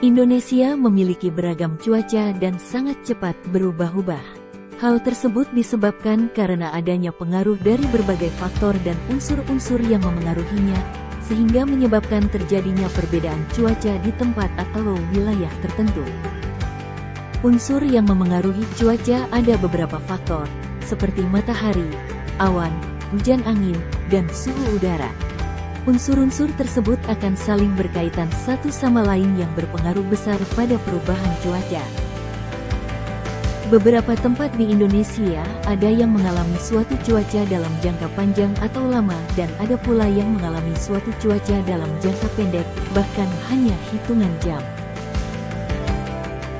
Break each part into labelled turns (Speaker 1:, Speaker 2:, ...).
Speaker 1: Indonesia memiliki beragam cuaca dan sangat cepat berubah-ubah. Hal tersebut disebabkan karena adanya pengaruh dari berbagai faktor dan unsur-unsur yang memengaruhinya, sehingga menyebabkan terjadinya perbedaan cuaca di tempat atau wilayah tertentu. Unsur yang memengaruhi cuaca ada beberapa faktor, seperti matahari, awan, hujan angin, dan suhu udara. Unsur-unsur tersebut akan saling berkaitan satu sama lain yang berpengaruh besar pada perubahan cuaca. Beberapa tempat di Indonesia ada yang mengalami suatu cuaca dalam jangka panjang atau lama dan ada pula yang mengalami suatu cuaca dalam jangka pendek, bahkan hanya hitungan jam.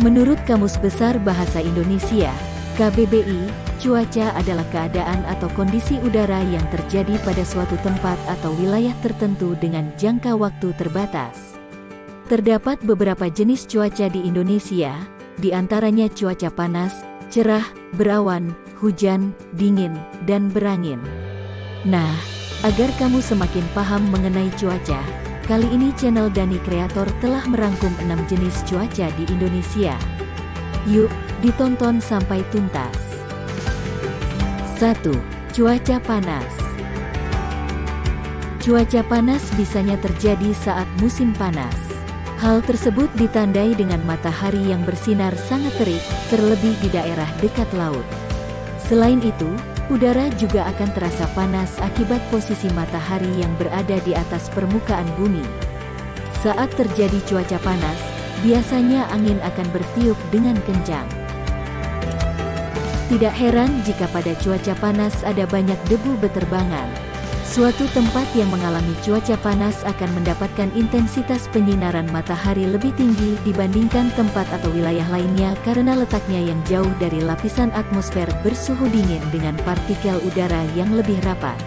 Speaker 1: Menurut Kamus Besar Bahasa Indonesia, KBBI, cuaca adalah keadaan atau kondisi udara yang terjadi pada suatu tempat atau wilayah tertentu dengan jangka waktu terbatas. Terdapat beberapa jenis cuaca di Indonesia, di antaranya cuaca panas, cerah, berawan, hujan, dingin, dan berangin. Nah, agar kamu semakin paham mengenai cuaca, kali ini channel Dani Kreator telah merangkum 6 jenis cuaca di Indonesia. Yuk, ditonton sampai tuntas. 1. Cuaca panas. Cuaca panas biasanya terjadi saat musim panas. Hal tersebut ditandai dengan matahari yang bersinar sangat terik, terlebih di daerah dekat laut. Selain itu, udara juga akan terasa panas akibat posisi matahari yang berada di atas permukaan bumi. Saat terjadi cuaca panas, biasanya angin akan bertiup dengan kencang. Tidak heran jika pada cuaca panas ada banyak debu beterbangan. Suatu tempat yang mengalami cuaca panas akan mendapatkan intensitas penyinaran matahari lebih tinggi dibandingkan tempat atau wilayah lainnya karena letaknya yang jauh dari lapisan atmosfer bersuhu dingin dengan partikel udara yang lebih rapat.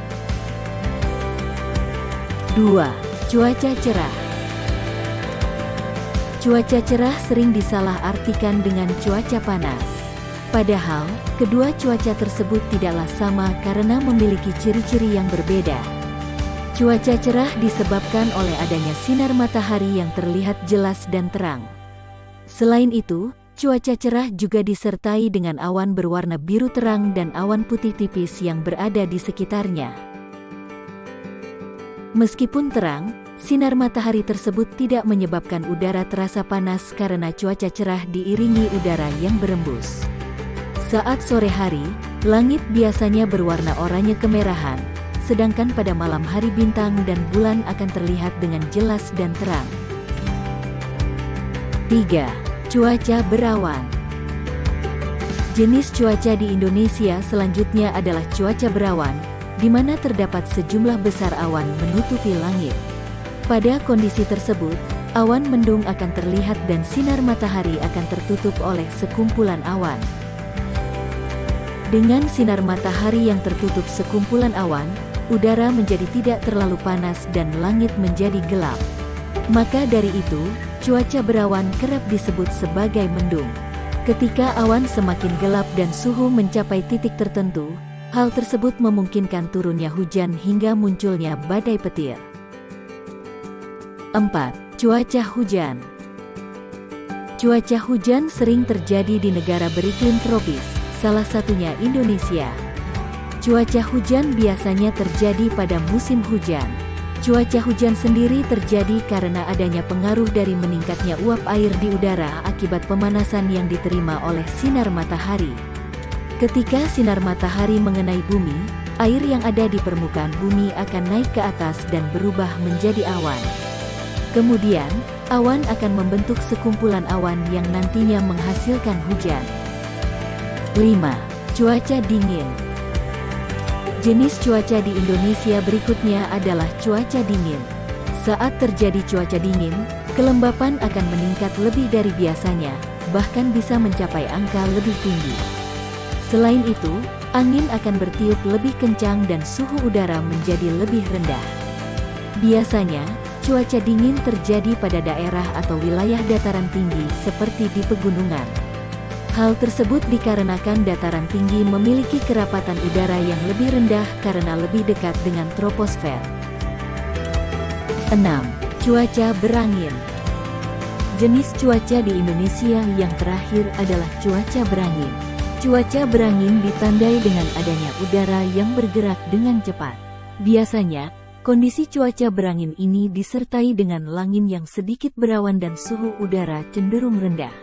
Speaker 1: 2. Cuaca cerah. Cuaca cerah sering disalah-artikan dengan cuaca panas. Padahal, kedua cuaca tersebut tidaklah sama karena memiliki ciri-ciri yang berbeda. Cuaca cerah disebabkan oleh adanya sinar matahari yang terlihat jelas dan terang. Selain itu, cuaca cerah juga disertai dengan awan berwarna biru terang dan awan putih tipis yang berada di sekitarnya. Meskipun terang, sinar matahari tersebut tidak menyebabkan udara terasa panas karena cuaca cerah diiringi udara yang berembus. Saat sore hari, langit biasanya berwarna oranye kemerahan, sedangkan pada malam hari bintang dan bulan akan terlihat dengan jelas dan terang. 3. Cuaca berawan. Jenis cuaca di Indonesia selanjutnya adalah cuaca berawan, di mana terdapat sejumlah besar awan menutupi langit. Pada kondisi tersebut, awan mendung akan terlihat dan sinar matahari akan tertutup oleh sekumpulan awan. Dengan sinar matahari yang tertutup sekumpulan awan, udara menjadi tidak terlalu panas dan langit menjadi gelap. Maka dari itu, cuaca berawan kerap disebut sebagai mendung. Ketika awan semakin gelap dan suhu mencapai titik tertentu, hal tersebut memungkinkan turunnya hujan hingga munculnya badai petir. 4. Cuaca hujan. Cuaca hujan sering terjadi di negara beriklim tropis, salah satunya Indonesia. Cuaca hujan biasanya terjadi pada musim hujan. Cuaca hujan sendiri terjadi karena adanya pengaruh dari meningkatnya uap air di udara akibat pemanasan yang diterima oleh sinar matahari. Ketika sinar matahari mengenai bumi, air yang ada di permukaan bumi akan naik ke atas dan berubah menjadi awan. Kemudian, awan akan membentuk sekumpulan awan yang nantinya menghasilkan hujan. 5. Cuaca dingin. Jenis cuaca di Indonesia berikutnya adalah cuaca dingin. Saat terjadi cuaca dingin, kelembapan akan meningkat lebih dari biasanya, bahkan bisa mencapai angka lebih tinggi. Selain itu, angin akan bertiup lebih kencang dan suhu udara menjadi lebih rendah. Biasanya, cuaca dingin terjadi pada daerah atau wilayah dataran tinggi seperti di pegunungan. Hal tersebut dikarenakan dataran tinggi memiliki kerapatan udara yang lebih rendah karena lebih dekat dengan troposfer. 6. Cuaca berangin. Jenis cuaca di Indonesia yang terakhir adalah cuaca berangin. Cuaca berangin ditandai dengan adanya udara yang bergerak dengan cepat. Biasanya, kondisi cuaca berangin ini disertai dengan langit yang sedikit berawan dan suhu udara cenderung rendah.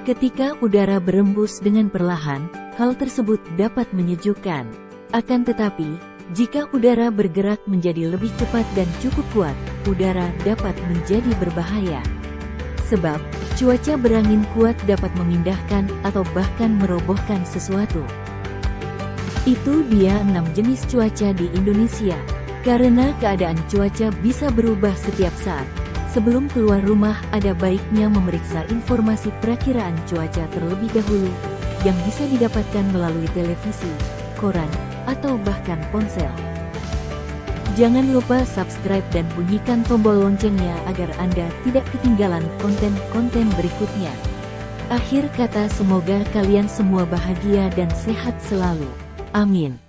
Speaker 1: Ketika udara berembus dengan perlahan, hal tersebut dapat menyejukkan. Akan tetapi, jika udara bergerak menjadi lebih cepat dan cukup kuat, udara dapat menjadi berbahaya. Sebab, cuaca berangin kuat dapat memindahkan atau bahkan merobohkan sesuatu. Itu dia 6 jenis cuaca di Indonesia. Karena keadaan cuaca bisa berubah setiap saat, sebelum keluar rumah ada baiknya memeriksa informasi perakiraan cuaca terlebih dahulu, yang bisa didapatkan melalui televisi, koran, atau bahkan ponsel. Jangan lupa subscribe dan bunyikan tombol loncengnya agar Anda tidak ketinggalan konten-konten berikutnya. Akhir kata, semoga kalian semua bahagia dan sehat selalu. Amin.